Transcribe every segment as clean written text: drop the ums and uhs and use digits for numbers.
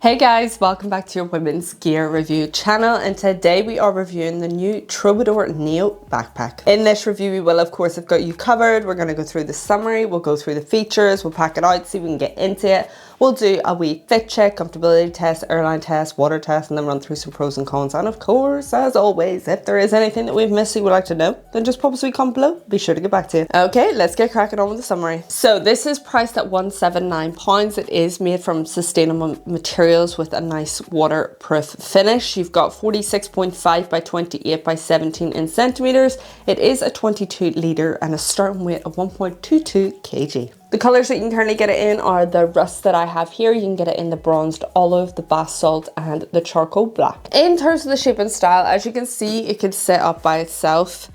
Hey guys, welcome back to your women's gear review channel, and today we are reviewing the new Troubadour Neo Backpack. In this review we will of course have got you covered. We're going to go through the summary, we'll go through the features, we'll pack it out, see if we can get into it. We'll do a wee fit check, comfortability test, airline test, water test, and then run through some pros and cons. And of course, as always, if there is anything that we've missed you would like to know, then just pop us a wee comment below. Be sure to get back to you. Okay, let's get cracking on with the summary. So this is priced at £179. It is made from sustainable materials with a nice waterproof finish. You've got 46.5 by 28 by 17 in centimeters. It is a 22 litre and a starting weight of 1.22 kg. The colours that you can currently get it in are the rust that I have here. You can get it in the bronzed olive, the basalt, and the charcoal black. In terms of the shape and style, as you can see, it can sit up by itself.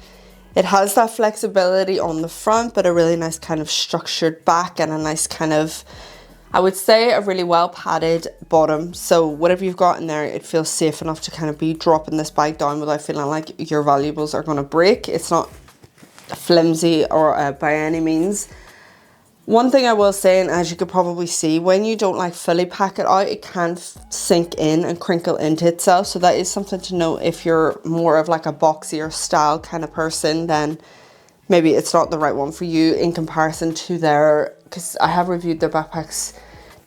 It has that flexibility on the front, but a really nice kind of structured back and a nice kind of, I would say, a really well padded bottom. So whatever you've got in there, it feels safe enough to kind of be dropping this bag down without feeling like your valuables are going to break. It's not flimsy or by any means. One thing I will say, and as you could probably see, when you don't like fully pack it out, it can sink in and crinkle into itself. So that is something to note. If you're more of like a boxier style kind of person, then maybe it's not the right one for you in comparison to their, because I have reviewed their backpacks.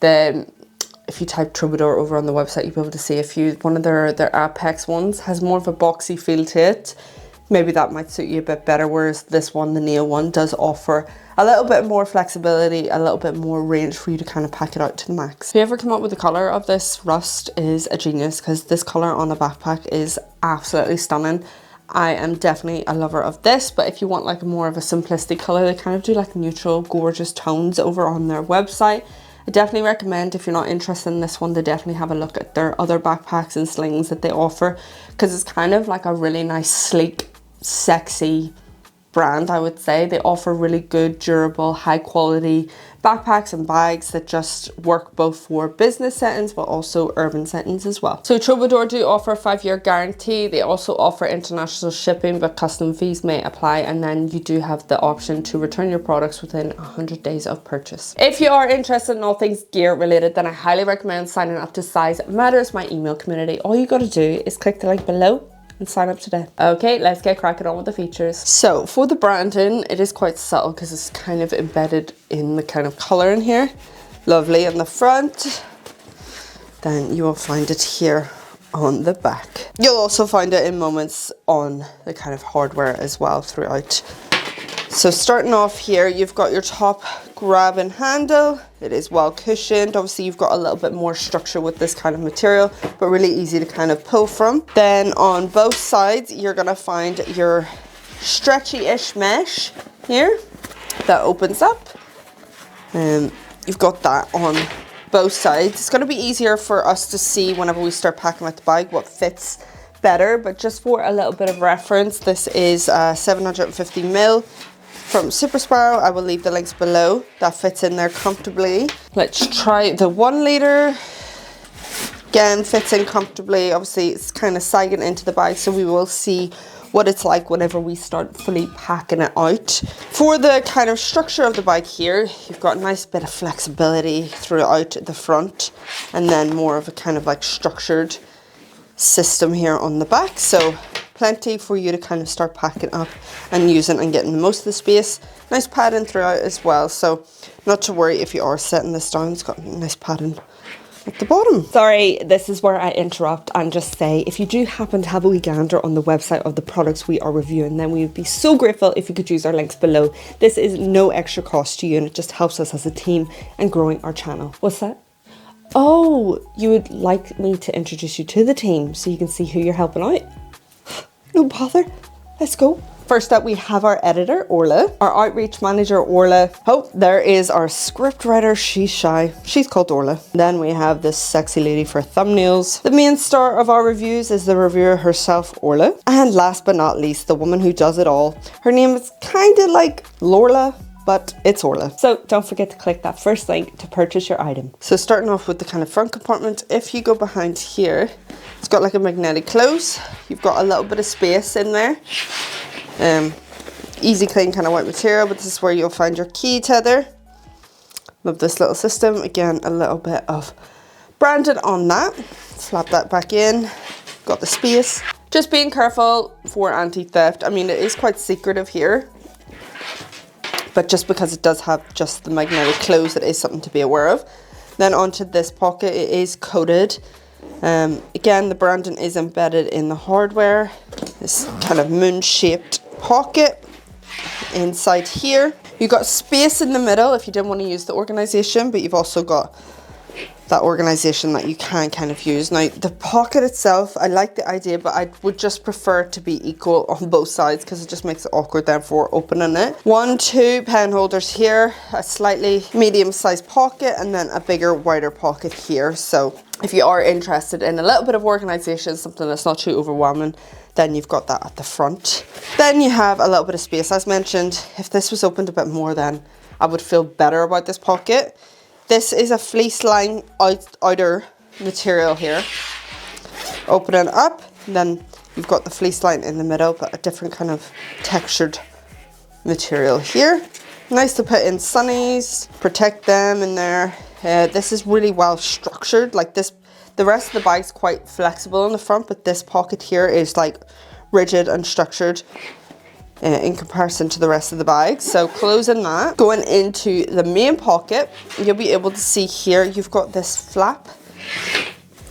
If you type Troubadour over on the website, you'll be able to see a few. One of their Apex ones has more of a boxy feel to it. Maybe that might suit you a bit better, whereas this one, the Neo one, does offer a little bit more flexibility, a little bit more range for you to kind of pack it out to the max. Whoever came up with the colour of this rust is a genius, because this colour on a backpack is absolutely stunning. I am definitely a lover of this, but if you want like more of a simplistic colour, they kind of do like neutral, gorgeous tones over on their website. I definitely recommend, if you're not interested in this one, to definitely have a look at their other backpacks and slings that they offer, because it's kind of like a really nice, sleek, sexy brand, I would say. They offer really good, durable, high quality backpacks and bags that just work both for business settings but also urban settings as well. So Troubadour do offer a 5-year guarantee. They also offer international shipping, but custom fees may apply, and then you do have the option to return your products within 100 days of purchase. If you are interested in all things gear related, then I highly recommend signing up to Size Matters, my email community. All you got to do is click the link below and sign up today. Okay, let's get cracking on with the features. So for the branding, it is quite subtle because it's kind of embedded in the kind of color in here. Lovely in the front. Then you will find it here on the back. You'll also find it in moments on the kind of hardware as well throughout. So starting off here, you've got your top grab and handle. It is well cushioned. Obviously you've got a little bit more structure with this kind of material, but really easy to kind of pull from. Then on both sides, you're gonna find your stretchy-ish mesh here that opens up. You've got that on both sides. It's gonna be easier for us to see whenever we start packing out the bag what fits better, but just for a little bit of reference, this is 750 mil from Super Sparrow. I will leave the links below. That fits in there comfortably. Let's try the 1 litre. Again, fits in comfortably. Obviously it's kind of sagging into the bag, so we will see what it's like whenever we start fully packing it out. For the kind of structure of the bag here, you've got a nice bit of flexibility throughout the front, and then more of a kind of like structured system here on the back. So plenty for you to kind of start packing up and using and getting the most of the space. Nice padding throughout as well, so not to worry if you are setting this down. It's got nice padding at the bottom. Sorry, this is where I interrupt and just say, if you do happen to have a wee gander on the website of the products we are reviewing, then we would be so grateful if you could use our links below. This is no extra cost to you, and it just helps us as a team and growing our channel. What's that? Oh, you would like me to introduce you to the team so you can see who you're helping out? No bother, let's go. First up, we have our editor, Orla, our outreach manager, Orla. Oh, there is our script writer, she's shy. She's called Orla. Then we have this sexy lady for thumbnails. The main star of our reviews is the reviewer herself, Orla. And last but not least, the woman who does it all. Her name is kind of like Lorla, but it's Orla. So don't forget to click that first link to purchase your item. So starting off with the kind of front compartment, if you go behind here, it's got like a magnetic close. You've got a little bit of space in there. Easy clean kind of white material, but this is where you'll find your key tether. Love this little system. Again, a little bit of branded on that. Flap that back in. Got the space. Just being careful for anti-theft. I mean, it is quite secretive here, but just because it does have just the magnetic close, it is something to be aware of. Then onto this pocket, it is coated. Again, the branding is embedded in the hardware. This kind of moon-shaped pocket inside here. You've got space in the middle if you didn't want to use the organization, but you've also got that organization that you can kind of use. Now, the pocket itself, I like the idea, but I would just prefer it to be equal on both sides because it just makes it awkward then for opening it. 1, 2 pen holders here, a slightly medium-sized pocket, and then a bigger, wider pocket here. So if you are interested in a little bit of organization, something that's not too overwhelming, then you've got that at the front. Then you have a little bit of space. As mentioned, if this was opened a bit more, then I would feel better about this pocket. This is a fleece line outer material here. Open it up, then you've got the fleece line in the middle, but a different kind of textured material here. Nice to put in sunnies, protect them in there. This is really well structured. Like this, the rest of the bag's quite flexible in the front, but this pocket here is like rigid and structured in comparison to the rest of the bag. So closing that, going into the main pocket, you'll be able to see here you've got this flap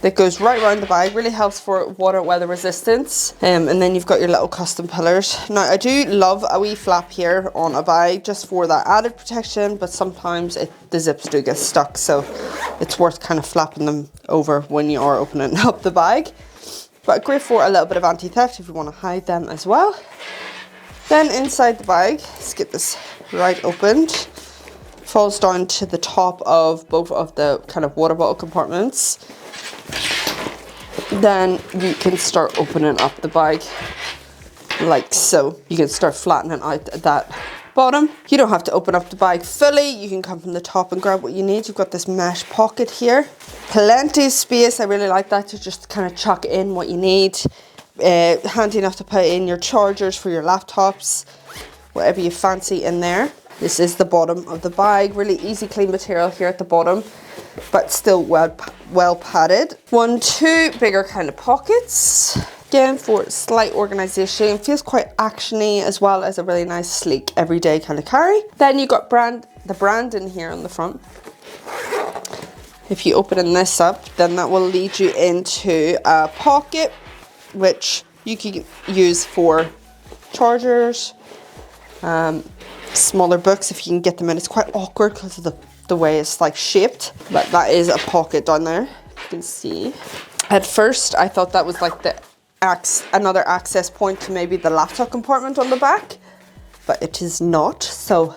that goes right around the bag, really helps for water weather resistance. And then you've got your little custom pillars. Now I do love a wee flap here on a bag just for that added protection, but sometimes the zips do get stuck, so it's worth kind of flapping them over when you are opening up the bag. But great for a little bit of anti-theft if you want to hide them as well. Then inside the bag, let's get this right opened. Falls down to the top of both of the kind of water bottle compartments. Then you can start opening up the bag like so. You can start flattening out that bottom. You don't have to open up the bag fully. You can come from the top and grab what you need. You've got this mesh pocket here. Plenty of space. I really like that to just kind of chuck in what you need. Handy enough to put in your chargers for your laptops, whatever you fancy in there. This is the bottom of the bag. Really easy clean material here at the bottom, but still well padded. 1, 2 bigger kind of pockets. Again, for slight organization. It feels quite actiony as well as a really nice sleek everyday kind of carry. Then you got the branding here on the front. If you open this up, then that will lead you into a pocket which you can use for chargers, smaller books if you can get them in. It's quite awkward because of the way it's like shaped, but that is a pocket down there. You can see. At first I thought that was like another access point to maybe the laptop compartment on the back, but it is not. So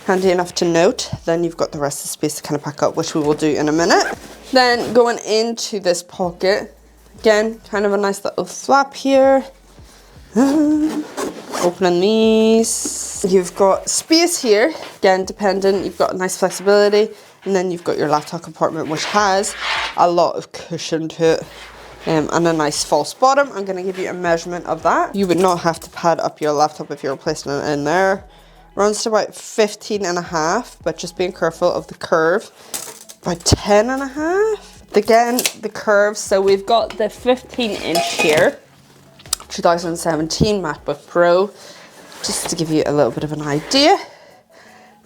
handy enough to note. Then you've got the rest of the space to kind of pack up, which we will do in a minute. Then going into this pocket, again, kind of a nice little flap here. Opening these. You've got space here, again, dependent. You've got nice flexibility. And then you've got your laptop compartment, which has a lot of cushion to it. And a nice false bottom. I'm going to give you a measurement of that. You would not have to pad up your laptop if you're placing it in there. Runs to about 15.5, but just being careful of the curve. About 10.5. Again, the curves, so we've got the 15-inch here, 2017 MacBook Pro, just to give you a little bit of an idea.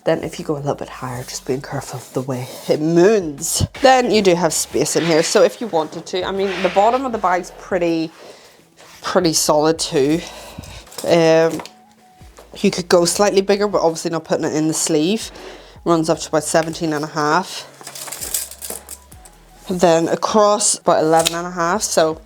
Then if you go a little bit higher, just being careful of the way it moons. Then you do have space in here, so if you wanted to, I mean, the bottom of the bag's pretty solid too. You could go slightly bigger, but obviously not putting it in the sleeve. Runs up to about 17.5. Then across about 11.5. So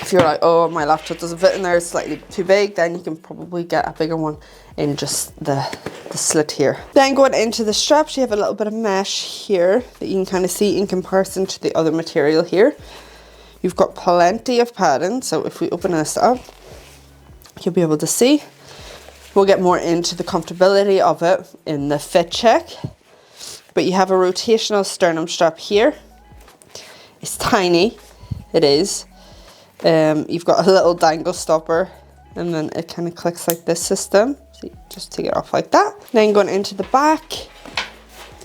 if you're like, oh, my laptop doesn't fit in there, it's slightly too big, then you can probably get a bigger one in just the slit here. Then going into the straps, you have a little bit of mesh here that you can kind of see in comparison to the other material here. You've got plenty of padding, so if we open this up, you'll be able to see. We'll get more into the comfortability of it in the fit check. But you have a rotational sternum strap here. It's tiny, it is. You've got a little dangle stopper, and then it kind of clicks like this system. So you just take it off like that. Then going into the back,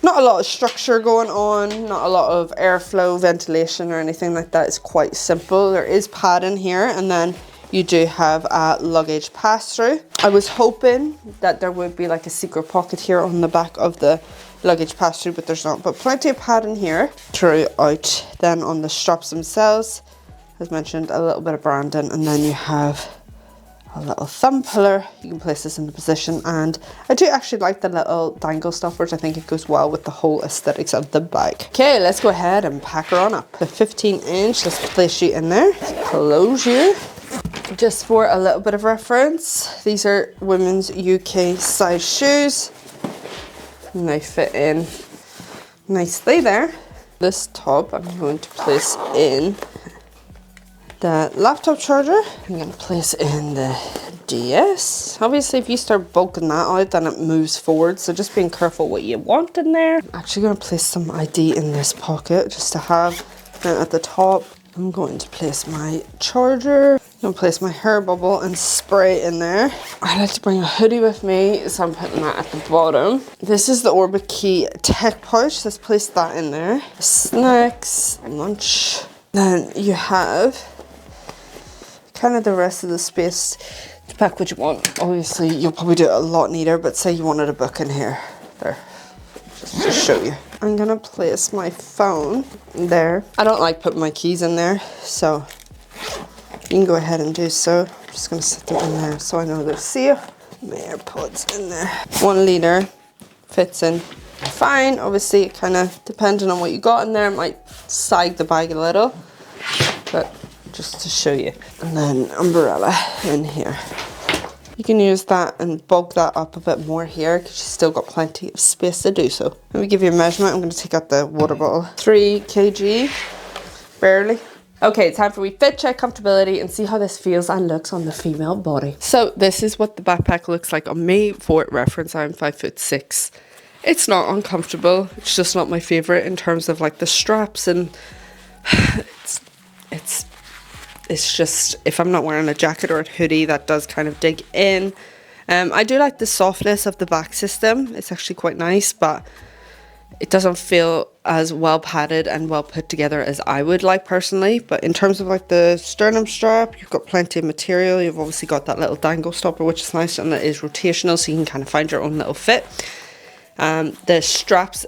Not a lot of structure going on, not a lot of airflow, ventilation or anything like that. It's quite simple. There is padding here, and then you do have a luggage pass-through. I was hoping that there would be like a secret pocket here on the back of the luggage pass-through, but there's not. But plenty of padding here throughout. Then on the straps themselves, as mentioned, a little bit of branding, and then you have a little thumb puller. You can place this in the position, and I do actually like the little dangle stuff, which I think it goes well with the whole aesthetics of the bag. Okay, let's go ahead and pack her on up. The 15-inch, let's place you in there. Close you. Just for a little bit of reference, these are women's UK size shoes. And they fit in nicely there. This top I'm going to place in the laptop charger. I'm going to place in the DS. Obviously, if you start bulking that out, then it moves forward. So just being careful what you want in there. I'm actually going to place some ID in this pocket just to have. And at the top, I'm going to place my charger. I'm going to place my hair bubble and spray in there. I like to bring a hoodie with me, so I'm putting that at the bottom. This is the Orbit Key tech pouch. Let's place that in there. Snacks, lunch. Then you have kind of the rest of the space to pack what you want. Obviously, you'll probably do it a lot neater, but say you wanted a book in here. There, just to show you. I'm gonna place my phone there. I don't like putting my keys in there, so you can go ahead and do so. I'm just gonna set them in there so I know they're safe. My AirPods in there. 1 litre fits in fine. Obviously, it kind of depending on what you got in there, it might sag the bag a little, but just to show you. And then umbrella in here. You can use that and bulk that up a bit more here because you've still got plenty of space to do so. Let me give you a measurement. I'm going to take out the water bottle. 3 kg, barely. Okay, time for we fit check comfortability and see how this feels and looks on the female body. So this is what the backpack looks like on me. For reference, I'm 5'6". It's not uncomfortable. It's just not my favorite in terms of like the straps, and it's just, if I'm not wearing a jacket or a hoodie, that does kind of dig in. I do like the softness of the back system. It's actually quite nice, but it doesn't feel as well padded and well put together as I would like personally. But in terms of like the sternum strap, you've got plenty of material. You've obviously got that little dangle stopper, which is nice, and it is rotational, so you can kind of find your own little fit. The straps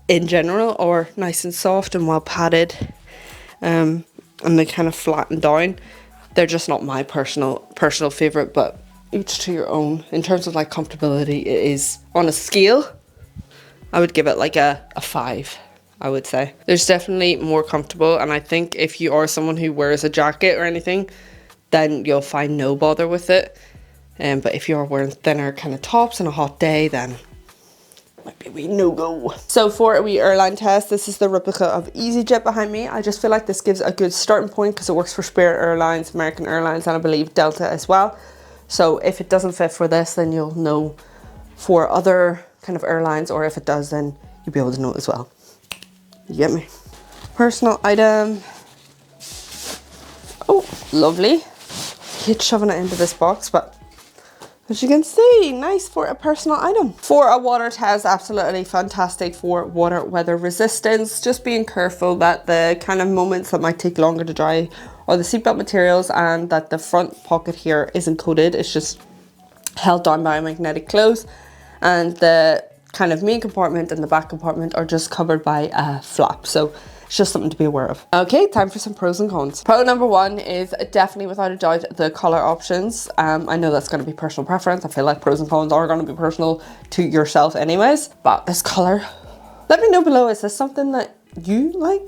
in general are nice and soft and well padded. And they kind of flatten down. They're just not my personal favorite, but each to your own. In terms of like comfortability, it is on a scale, I would give it like a 5, I would say. There's definitely more comfortable, and I think if you are someone who wears a jacket or anything, then you'll find no bother with it. But if you're wearing thinner kind of tops on a hot day, then might be a wee no-go. So for a wee airline test, this is the replica of EasyJet behind me. I just feel like this gives a good starting point because it works for Spirit Airlines, American Airlines, and I believe Delta as well. So if it doesn't fit for this, then you'll know for other kind of airlines, or if it does, then you'll be able to know as well. You get me? Personal item. Oh, lovely. Hate shoving it into this box, but as you can see, nice for a personal item. For a water test, absolutely fantastic for water weather resistance. Just being careful that the kind of moments that might take longer to dry are the seatbelt materials, and that the front pocket here isn't coated. It's just held down by a magnetic close, and the kind of main compartment and the back compartment are just covered by a flap. So it's just something to be aware of. Okay, time for some pros and cons. Pro number 1 is definitely without a doubt the color options. I know that's going to be personal preference. I feel like pros and cons are going to be personal to yourself anyways, but this color, let me know below, is this something that you like?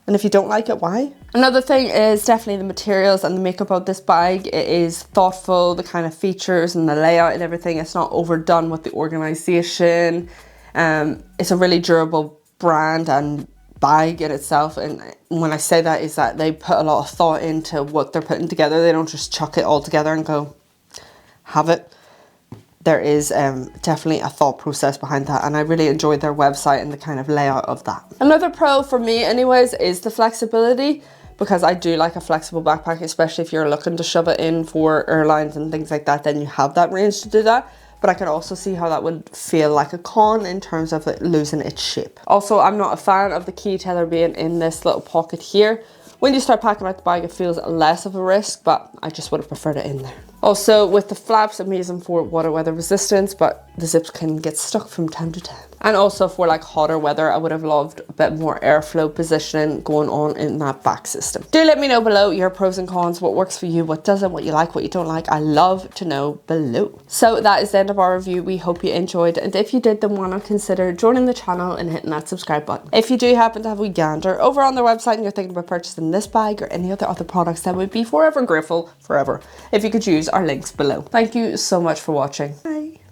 And if you don't like it, why? Another thing is definitely the materials and the makeup of this bag. It is thoughtful, the kind of features and the layout and everything. It's not overdone with the organization. It's a really durable brand and bag in itself, and when I say that is that they put a lot of thought into what they're putting together. They don't just chuck it all together and go have it. There is definitely a thought process behind that, and I really enjoyed their website and the kind of layout of that. Another pro for me anyways is the flexibility, because I do like a flexible backpack, especially if you're looking to shove it in for airlines and things like that, then you have that range to do that. but I can also see how that would feel like a con in terms of it losing its shape. Also, I'm not a fan of the key tether being in this little pocket here. When you start packing out the bag, it feels less of a risk, but I just would have preferred it in there. Also, with the flaps, I'm using for water weather resistance, but the zips can get stuck from time to time. And also for like hotter weather, I would have loved a bit more airflow positioning going on in that back system. Do let me know below your pros and cons, what works for you, what doesn't, what you like, what you don't like. I love to know below. So that is the end of our review. We hope you enjoyed, and if you did, then why not consider joining the channel and hitting that subscribe button. If you do happen to have a gander over on their website and you're thinking about purchasing this bag or any other products, then we'd be forever grateful, forever, if you could use our links below. Thank you so much for watching. Bye.